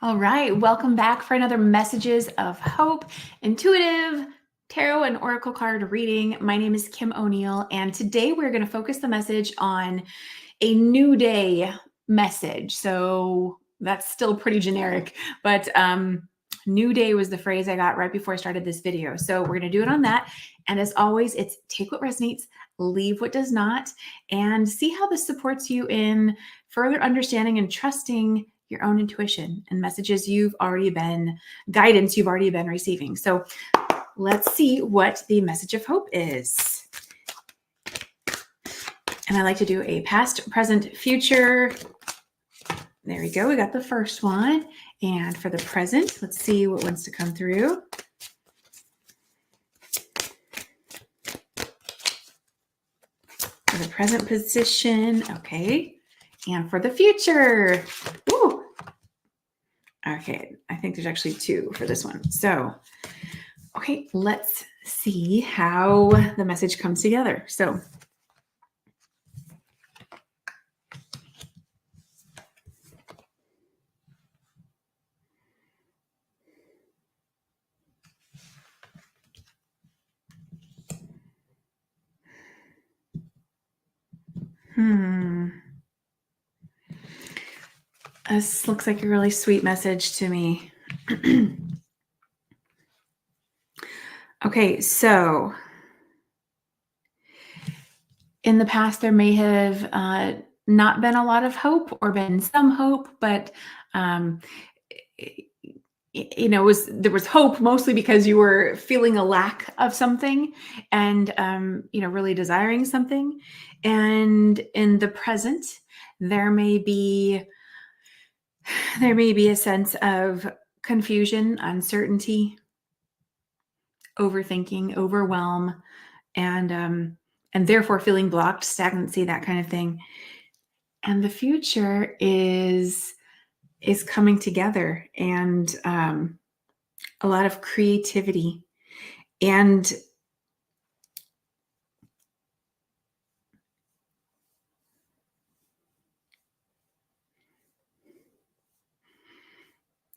All right, welcome back for another Messages of Hope, intuitive tarot and oracle card reading. My name is Kim O'Neill, and today we're going to focus the message on a new day message. So that's still pretty generic, but new day was the phrase I got right before I started this video. So we're going to do it on that. And as always, it's take what resonates, leave what does not, and see how this supports you in further understanding and trusting your own intuition and messages guidance you've already been receiving. So let's see what the message of hope is. And I like to do a past, present, future. There we go. We got the first one. And for the present, let's see what wants to come through. For the present position, okay. And for the future, woo. Okay, I think there's actually two for this one. So, okay, let's see how the message comes together. So, this looks like a really sweet message to me. Okay, so in the past, there may have not been a lot of hope or been some hope, but there was hope mostly because you were feeling a lack of something and really desiring something. And in the present, there may be a sense of confusion, uncertainty, overthinking, overwhelm, and therefore feeling blocked, stagnancy, that kind of thing. And the future is coming together, and a lot of creativity. And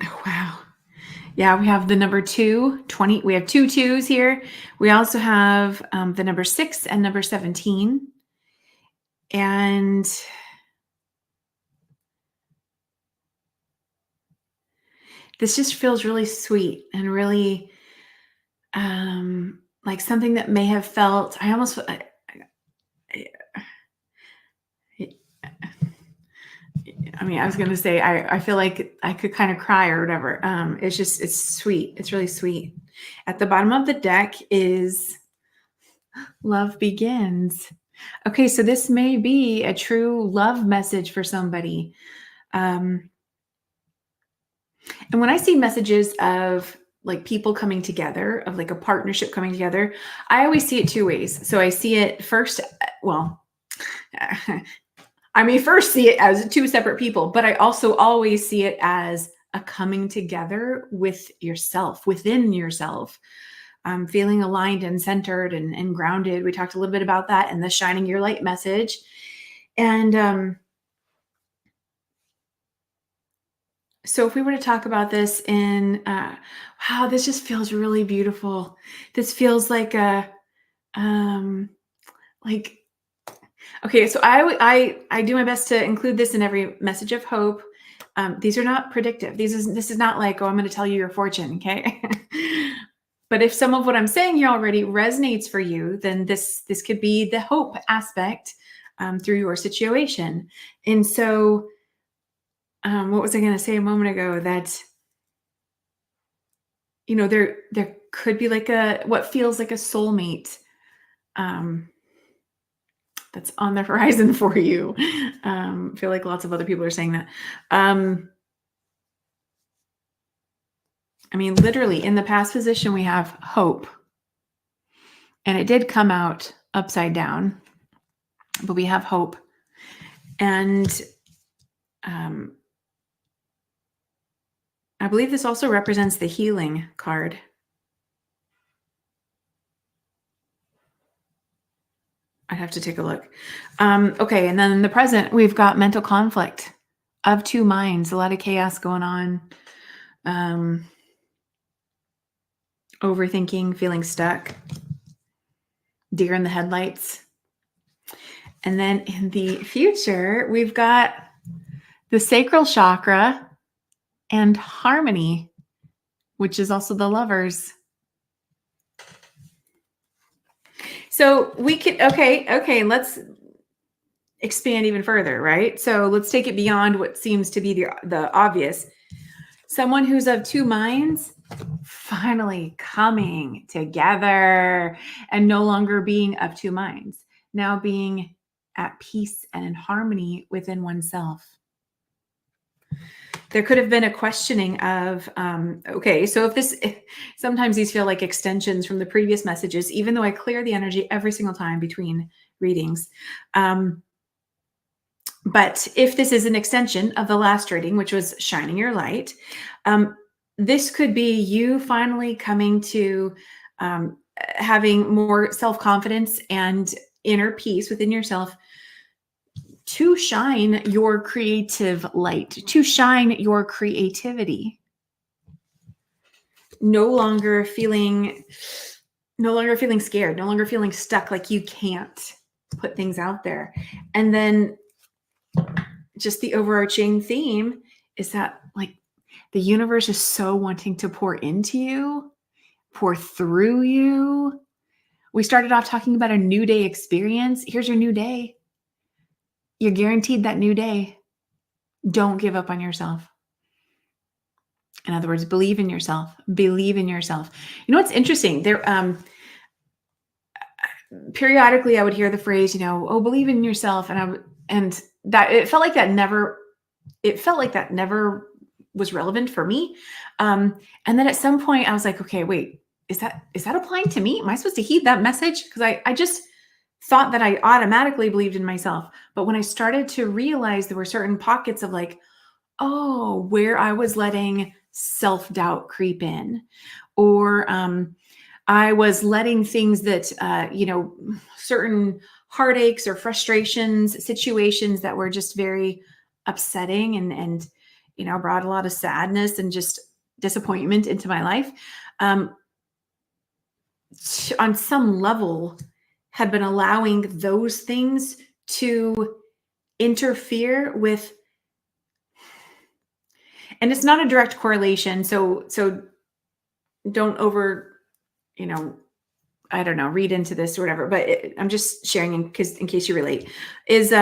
oh, wow. Yeah, we have the number 2, 20. We have 2 2s here. We also have the number 6 and number 17. And this just feels really sweet and really like something that may have felt, I was going to say, I feel like I could kind of cry or whatever. It's sweet. It's really sweet. At the bottom of the deck is love begins. Okay, so this may be a true love message for somebody. And when I see messages of like people coming together, of like a partnership coming together, I always see it two ways. So I see it first, I may first see it as two separate people, but I also always see it as a coming together with yourself, within yourself. Feeling aligned and centered and grounded. We talked a little bit about that in the Shining Your Light message. And so if we were to talk about this in, wow, this just feels really beautiful. This feels like okay, so I do my best to include this in every message of hope. These are not predictive. This is not like, oh, I'm going to tell you your fortune, okay? But if some of what I'm saying here already resonates for you, then this could be the hope aspect through your situation. And so, what was I going to say a moment ago? That there could be like what feels like a soulmate that's on the horizon for you. I feel like lots of other people are saying that. Literally in the past position, we have hope. And it did come out upside down, but we have hope. And I believe this also represents the healing card. I'd have to take a look. Okay, and then in the present, we've got mental conflict. of two minds, a lot of chaos going on, um, overthinking, feeling stuck, deer in the headlights. And then in the future, we've got the sacral chakra and harmony, which is also the lovers. So we could, okay, let's expand even further, right? So let's take it beyond what seems to be the obvious. Someone who's of two minds finally coming together and no longer being of two minds, now being at peace and in harmony within oneself. There could have been a questioning of, okay, so if sometimes these feel like extensions from the previous messages, even though I clear the energy every single time between readings. But if this is an extension of the last reading, which was shining your light, this could be you finally coming to having more self-confidence and inner peace within yourself to shine your creative light, to shine your creativity. No longer feeling scared, no longer feeling stuck like you can't put things out there. And then just the overarching theme is that like the universe is so wanting to pour into you, pour through you. We started off talking about a new day experience. Here's your new day. You're guaranteed that new day. Don't give up on yourself. In other words, believe in yourself. Believe in yourself. You know what's interesting? There, periodically, I would hear the phrase, "Oh, believe in yourself," and that it felt like that never was relevant for me. And then at some point, I was like, "Okay, wait, is that applying to me? Am I supposed to heed that message?" Because I just thought that I automatically believed in myself. But when I started to realize there were certain pockets of like, oh, where I was letting self-doubt creep in, or I was letting things that, certain heartaches or frustrations, situations that were just very upsetting and brought a lot of sadness and just disappointment into my life, on some level had been allowing those things to interfere with, and it's not a direct correlation. So don't over, I don't know, read into this or whatever, but I'm just sharing in case you relate, is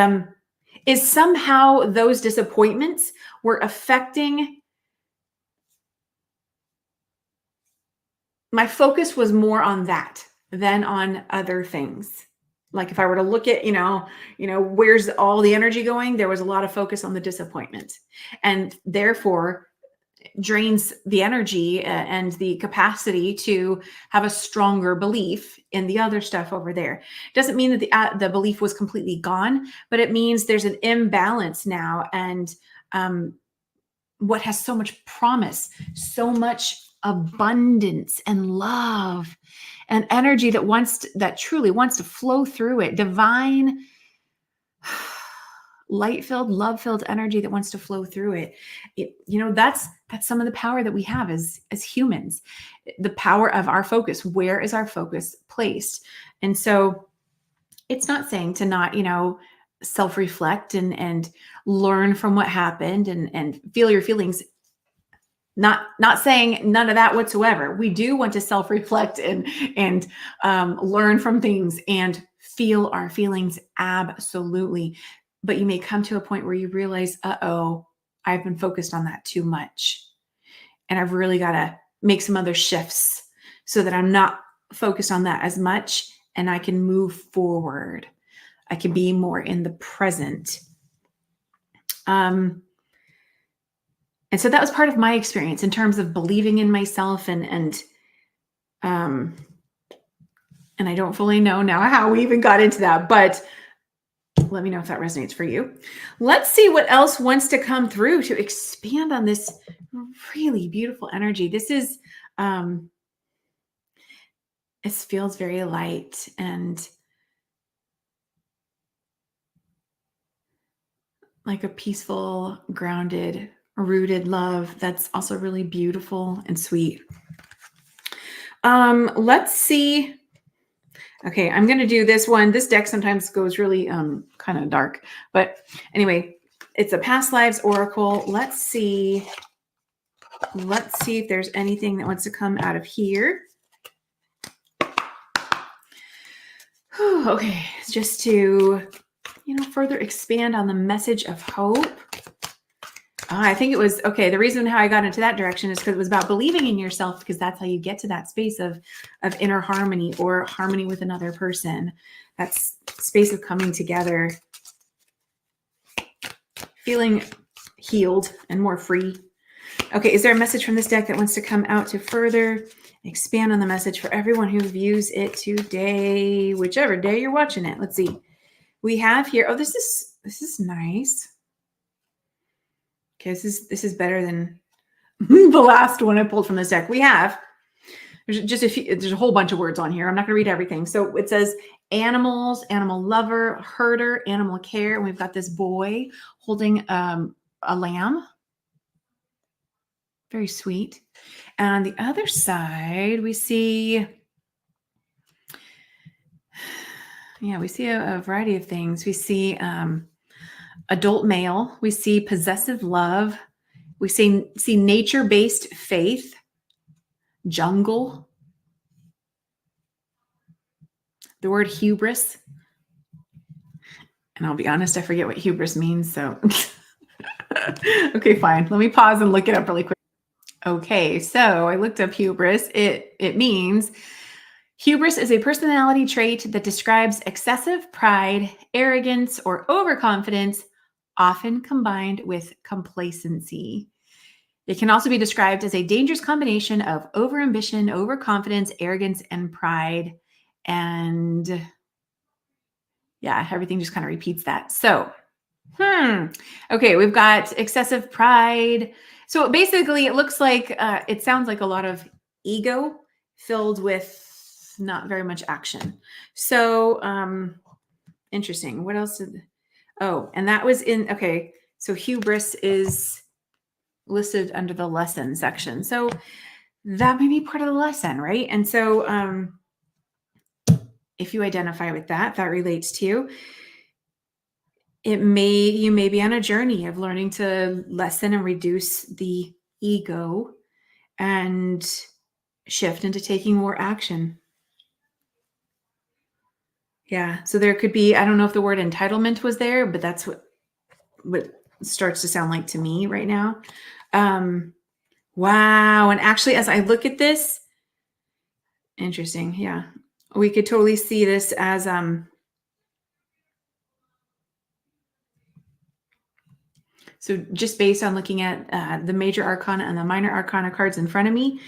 somehow those disappointments were affecting, my focus was more on that than on other things. Like if I were to look at, where's all the energy going? There was a lot of focus on the disappointment, and therefore drains the energy and the capacity to have a stronger belief in the other stuff over there. Doesn't mean that the belief was completely gone, but it means there's an imbalance now. And what has so much promise, so much abundance and love and energy that truly wants to flow through it, divine light-filled, love-filled energy that wants to flow through it. That's some of the power that we have as humans, the power of our focus. Where is our focus placed? And so it's not saying to not, self-reflect and learn from what happened and feel your feelings. Not saying none of that whatsoever. We do want to self-reflect and learn from things and feel our feelings, absolutely. But you may come to a point where you realize, I've been focused on that too much. And I've really got to make some other shifts so that I'm not focused on that as much and I can move forward. I can be more in the present. And so that was part of my experience in terms of believing in myself and I don't fully know now how we even got into that, but let me know if that resonates for you. Let's see what else wants to come through to expand on this really beautiful energy. This is, it feels very light, and like a peaceful, grounded, rooted love that's also really beautiful and sweet. Let's see. Okay, I'm going to do this one. This deck sometimes goes really kind of dark, but anyway, it's a past lives oracle. Let's see if there's anything that wants to come out of here. Okay, just to, further expand on the message of hope. I think it was, okay, the reason how I got into that direction is because it was about believing in yourself, because that's how you get to that space of inner harmony or harmony with another person. That's space of coming together, feeling healed and more free. Okay, is there a message from this deck that wants to come out to further expand on the message for everyone who views it today, whichever day you're watching it? Let's see. We have here, oh, this is nice. Okay, this is better than the last one I pulled from this deck. We have, there's a whole bunch of words on here. I'm not going to read everything. So it says animals, animal lover, herder, animal care. And we've got this boy holding a lamb. Very sweet. And on the other side, we see, we see a variety of things. We see adult male. We see possessive love. We see nature-based faith, jungle, the word hubris. And I'll be honest, I forget what hubris means. So, okay, fine. Let me pause and look it up really quick. Okay, so I looked up hubris. It means hubris is a personality trait that describes excessive pride, arrogance, or overconfidence, often combined with complacency. It can also be described as a dangerous combination of overambition, overconfidence, arrogance, and pride. And yeah, everything just kind of repeats that. So, okay, we've got excessive pride. So basically, it looks like, it sounds like a lot of ego filled with not very much action. So, interesting. What else and that was okay. So hubris is listed under the lesson section. So that may be part of the lesson, right? And so if you identify with that relates to you. You may be on a journey of learning to lessen and reduce the ego and shift into taking more action. Yeah. So there could be, I don't know if the word entitlement was there, but that's what starts to sound like to me right now. Wow. And actually, as I look at this, interesting. Yeah. We could totally see this as, so just based on looking at the major arcana and the minor arcana cards in front of me,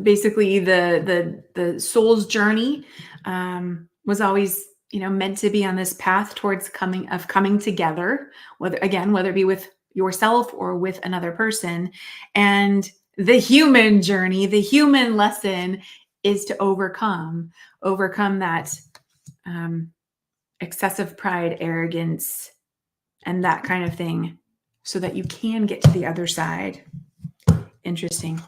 basically the soul's journey was always, meant to be on this path towards coming together, whether it be with yourself or with another person. And the human journey, the human lesson is to overcome that excessive pride, arrogance, and that kind of thing, so that you can get to the other side. Interesting.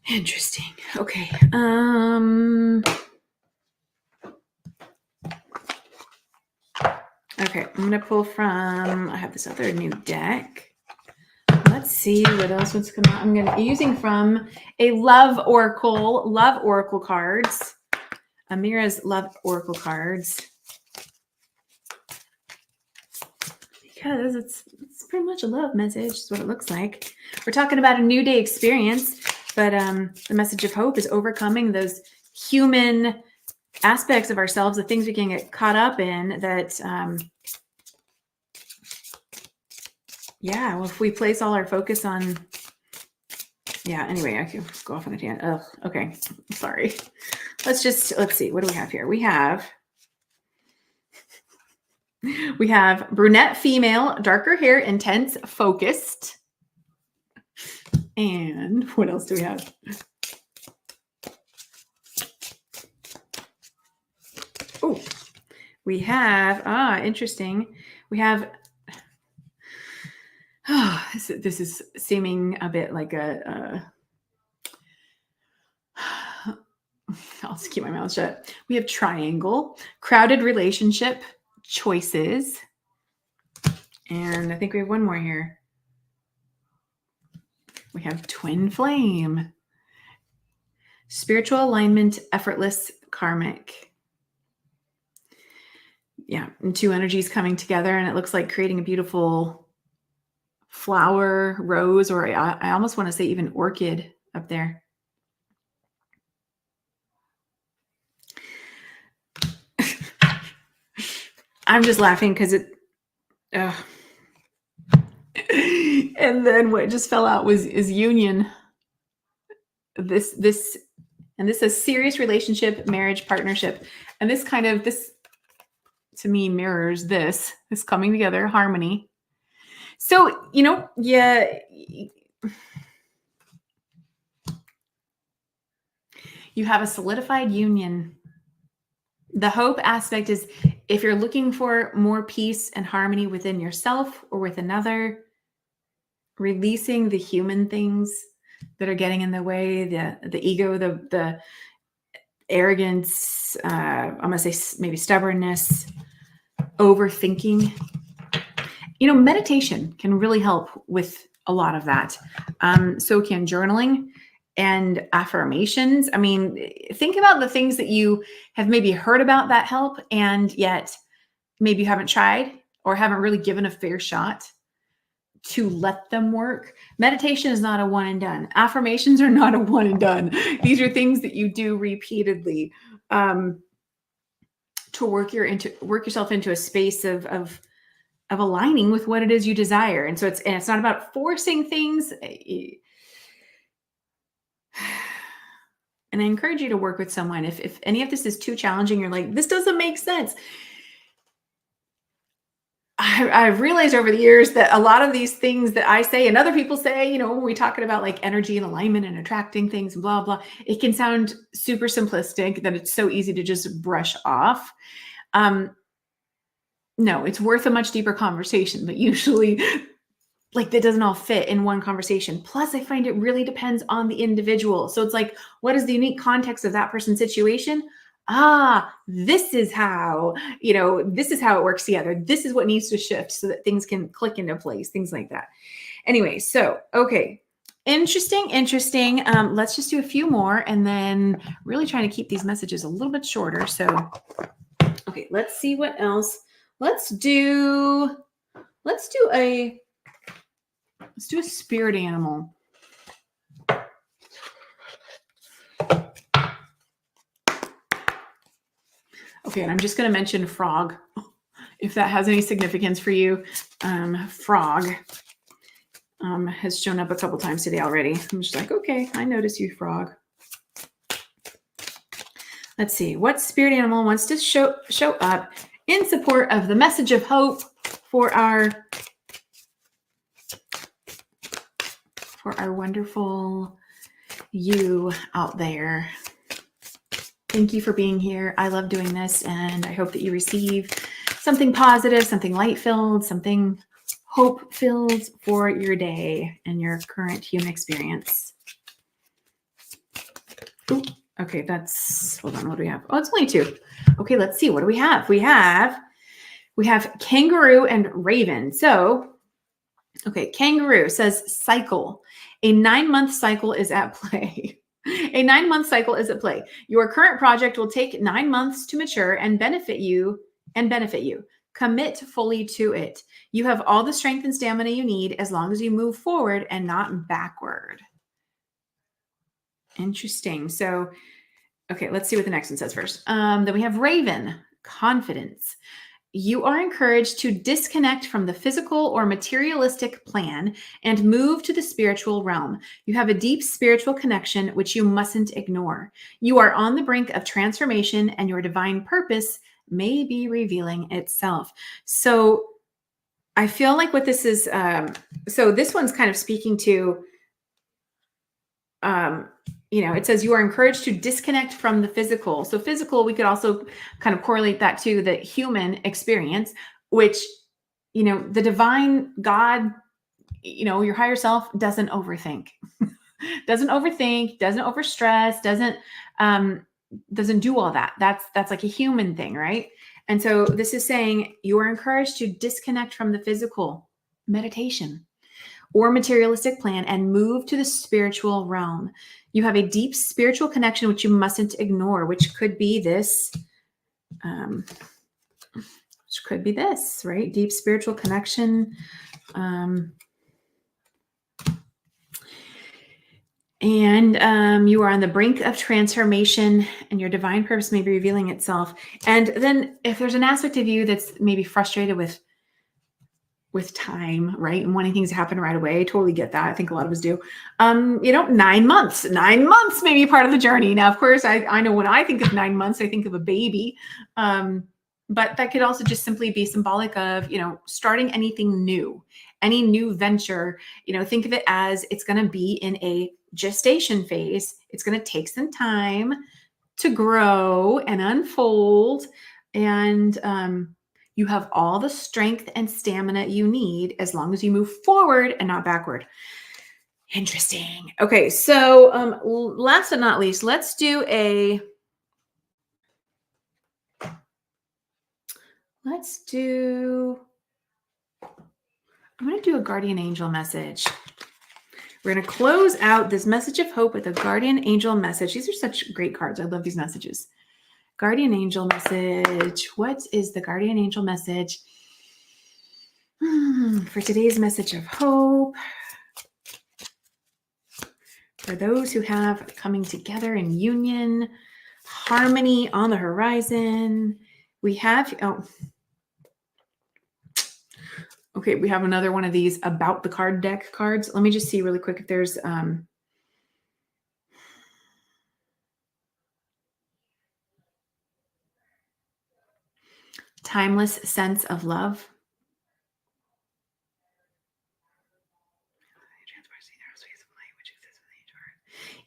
Interesting. Okay. Okay, I'm going to pull from, I have this other new deck. Let's see what else wants to come out. I'm going to be using from a love oracle cards. Amira's love oracle cards. Because it's pretty much a love message, is what it looks like. We're talking about a new day experience, but the message of hope is overcoming those human aspects of ourselves, the things we can get caught up in that, if we place all our focus on, anyway, I can go off on a tangent. Oh, okay. Sorry. Let's see. What do we have here? We have brunette female, darker hair, intense, focused. And what else do we have? We have, interesting. We have, this is seeming a bit like I'll just keep my mouth shut. We have triangle, crowded relationship, choices. And I think we have one more here. We have twin flame, spiritual alignment, effortless, karmic. Yeah, and two energies coming together, and it looks like creating a beautiful flower, rose, or I almost want to say even orchid up there. I'm just laughing because it. And then what just fell out is union. This says serious relationship, marriage, partnership, and this to me mirrors this coming together, harmony. So yeah, you have a solidified union. The hope aspect is if you're looking for more peace and harmony within yourself or with another, releasing the human things that are getting in the way, the ego, the arrogance, I'm going to say maybe stubbornness, overthinking. Meditation can really help with a lot of that. So can journaling and affirmations. I mean, think about the things that you have maybe heard about that help, and yet maybe you haven't tried or haven't really given a fair shot to let them work. Meditation is not a one and done. Affirmations are not a one and done. These are things that you do repeatedly to work yourself into a space of aligning with what it is you desire. And so it's not about forcing things. And I encourage you to work with someone. If any of this is too challenging, you're like, this doesn't make sense. I've realized over the years that a lot of these things that I say and other people say, when we talking about like energy and alignment and attracting things and blah, blah, it can sound super simplistic that it's so easy to just brush off. No, it's worth a much deeper conversation, but usually like that doesn't all fit in one conversation. Plus, I find it really depends on the individual. So it's like, what is the unique context of that person's situation? This is how it works together. This is what needs to shift so that things can click into place, things like that. Anyway, so, okay. Interesting. Let's just do a few more and then really trying to keep these messages a little bit shorter. So, okay, let's see what else. Let's do a spirit animal. Okay, and I'm just going to mention frog, if that has any significance for you. Frog has shown up a couple times today already. I'm just like, okay, I notice you, frog. Let's see, what spirit animal wants to show up in support of the message of hope for our wonderful you out there. Thank you for being here. I love doing this, and I hope that you receive something positive, something light-filled, something hope-filled for your day and your current human experience. Ooh, okay, hold on, what do we have? Oh, it's only 2. Okay, let's see. What do we have? We have kangaroo and raven. So, okay, kangaroo says cycle. A 9-month cycle is at play. A 9-month cycle is at play. Your current project will take 9 months to mature and benefit you. Commit fully to it. You have all the strength and stamina you need as long as you move forward and not backward. Interesting. So, okay, let's see what the next one says first. Then we have raven, confidence. You are encouraged to disconnect from the physical or materialistic plan and move to the spiritual realm. You have a deep spiritual connection, which you mustn't ignore. You are on the brink of transformation, and your divine purpose may be revealing itself. So I feel like what this is, so this one's kind of speaking to, it says you are encouraged to disconnect from the physical. So physical, we could also kind of correlate that to the human experience, which, the divine God, your higher self doesn't overthink, doesn't overstress, doesn't do all that. That's like a human thing, right? And so this is saying you are encouraged to disconnect from the physical, meditation, or materialistic plan and move to the spiritual realm. You have a deep spiritual connection, which you mustn't ignore, which could be this, right? Deep spiritual connection. And you are on the brink of transformation, and your divine purpose may be revealing itself. And then if there's an aspect of you that's maybe frustrated with time, right? And wanting things to happen right away. I totally get that. I think a lot of us do. 9 months may be part of the journey. Now, of course, I know when I think of 9 months, I think of a baby. But that could also just simply be symbolic of, starting anything new, any new venture. Think of it as it's going to be in a gestation phase. It's going to take some time to grow and unfold. And, you have all the strength and stamina you need as long as you move forward and not backward. Interesting. Okay, so last but not least, I'm going to do a guardian angel message. We're going to close out this message of hope with a guardian angel message. These are such great cards. I love these messages. Guardian angel message. What is the guardian angel message for today's message of hope? For those who have coming together in union, harmony on the horizon. We have, we have another one of these about the card deck cards. Let me just see really quick if there's, timeless sense of love.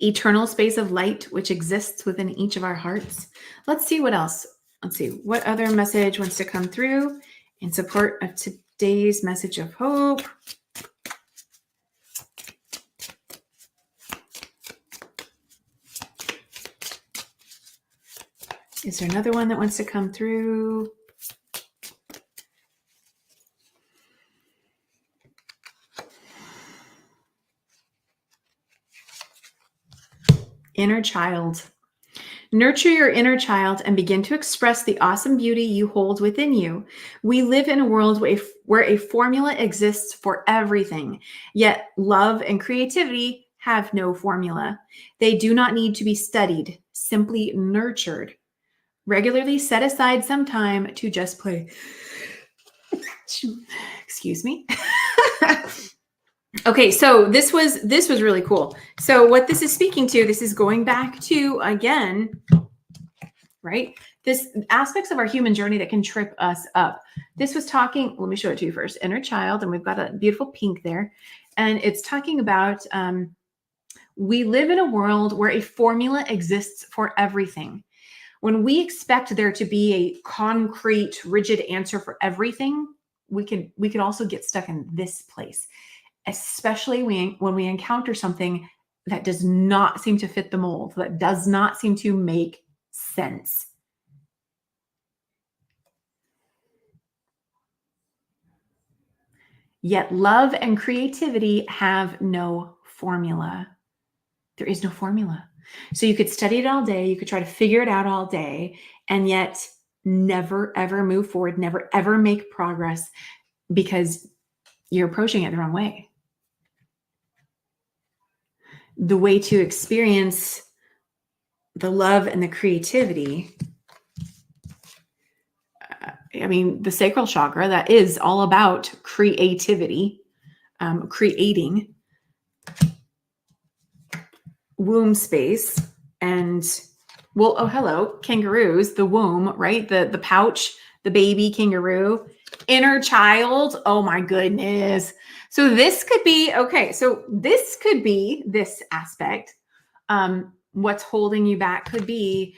Eternal space of light, which exists within each of our hearts. Let's see what else. Let's see what other message wants to come through in support of today's message of hope. Is there another one that wants to come through? Inner child. Nurture your inner child and begin to express the awesome beauty you hold within you. We live in a world where a formula exists for everything, yet love and creativity have no formula. They do not need to be studied, simply nurtured. Regularly set aside some time to just play. Excuse me. Okay, so this was really cool. So what this is speaking to, this is going back to, again, right? This aspects of our human journey that can trip us up. This was talking, let me show it to you first, inner child, and we've got a beautiful pink there. And it's talking about, we live in a world where a formula exists for everything. When we expect there to be a concrete, rigid answer for everything, we could also get stuck in this place. Especially when we encounter something that does not seem to fit the mold, that does not seem to make sense. Yet love and creativity have no formula. There is no formula. So you could study it all day, you could try to figure it out all day, and yet never, ever move forward, never, ever make progress because you're approaching it the wrong way. The way to experience the love and the creativity, the sacral chakra, that is all about creativity, creating womb space. And hello, kangaroos, the womb, right? The pouch, the baby kangaroo, inner child. Oh my goodness. So this could be, this aspect. what's holding you back could be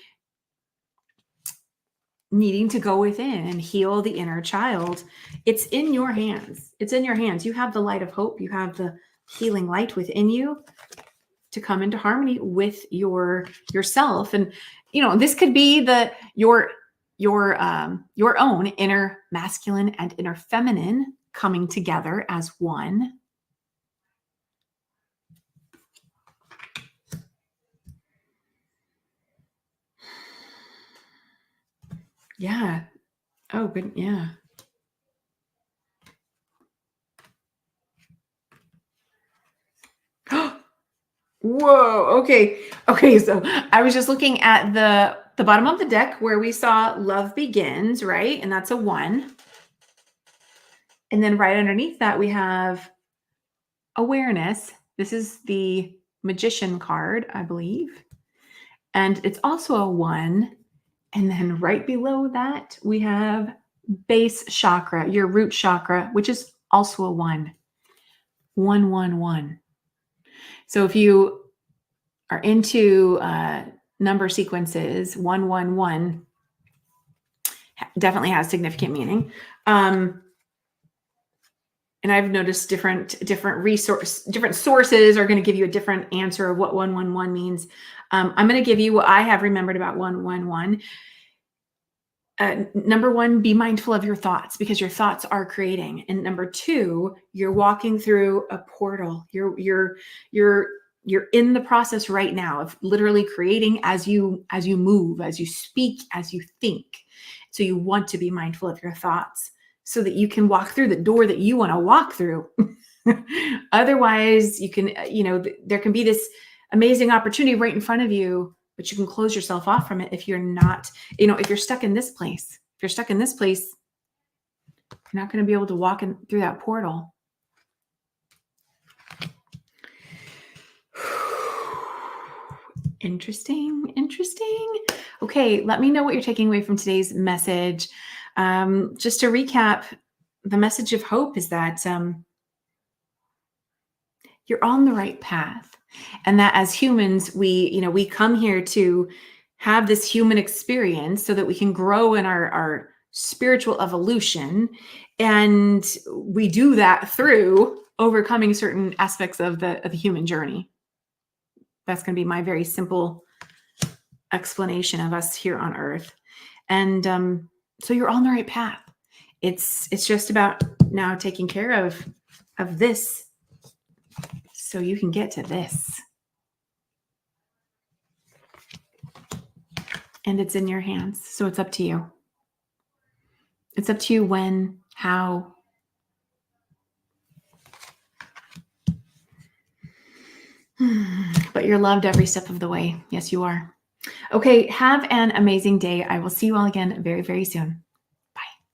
needing to go within and heal the inner child. It's in your hands. It's in your hands. You have the light of hope. You have the healing light within you to come into harmony with yourself. And this could be your own inner masculine and inner feminine coming together as one. Yeah. Oh, good. Yeah. Whoa. Okay. Okay. So I was just looking at the bottom of the deck where we saw love begins, right? And that's a 1. And then right underneath that, we have awareness. This is the magician card, I believe. And it's also a 1. And then right below that, we have base chakra, your root chakra, which is also a 1. 1, 1, 1. So if you are into number sequences, 1, 1, 1 definitely has significant meaning. And I've noticed different sources are going to give you a different answer of what 111 means. I'm going to give you what I have remembered about 111. Number 1, be mindful of your thoughts because your thoughts are creating. And number 2, you're walking through a portal. You're in the process right now of literally creating as you move, as you speak, as you think. So you want to be mindful of your thoughts so that you can walk through the door that you want to walk through. Otherwise, you can, there can be this amazing opportunity right in front of you, but you can close yourself off from it if you're not, if you're stuck in this place. If you're stuck in this place, you're not going to be able to walk through that portal. Interesting. Okay, let me know what you're taking away from today's message. Just to recap, the message of hope is that you're on the right path, and that as humans, we come here to have this human experience so that we can grow in our spiritual evolution, and we do that through overcoming certain aspects of the human journey. That's going to be my very simple explanation of us here on Earth. And so you're on the right path. It's just about now taking care of this so you can get to this. And it's in your hands. So it's up to you. It's up to you when, how. But you're loved every step of the way. Yes, you are. Okay, have an amazing day. I will see you all again very, very soon.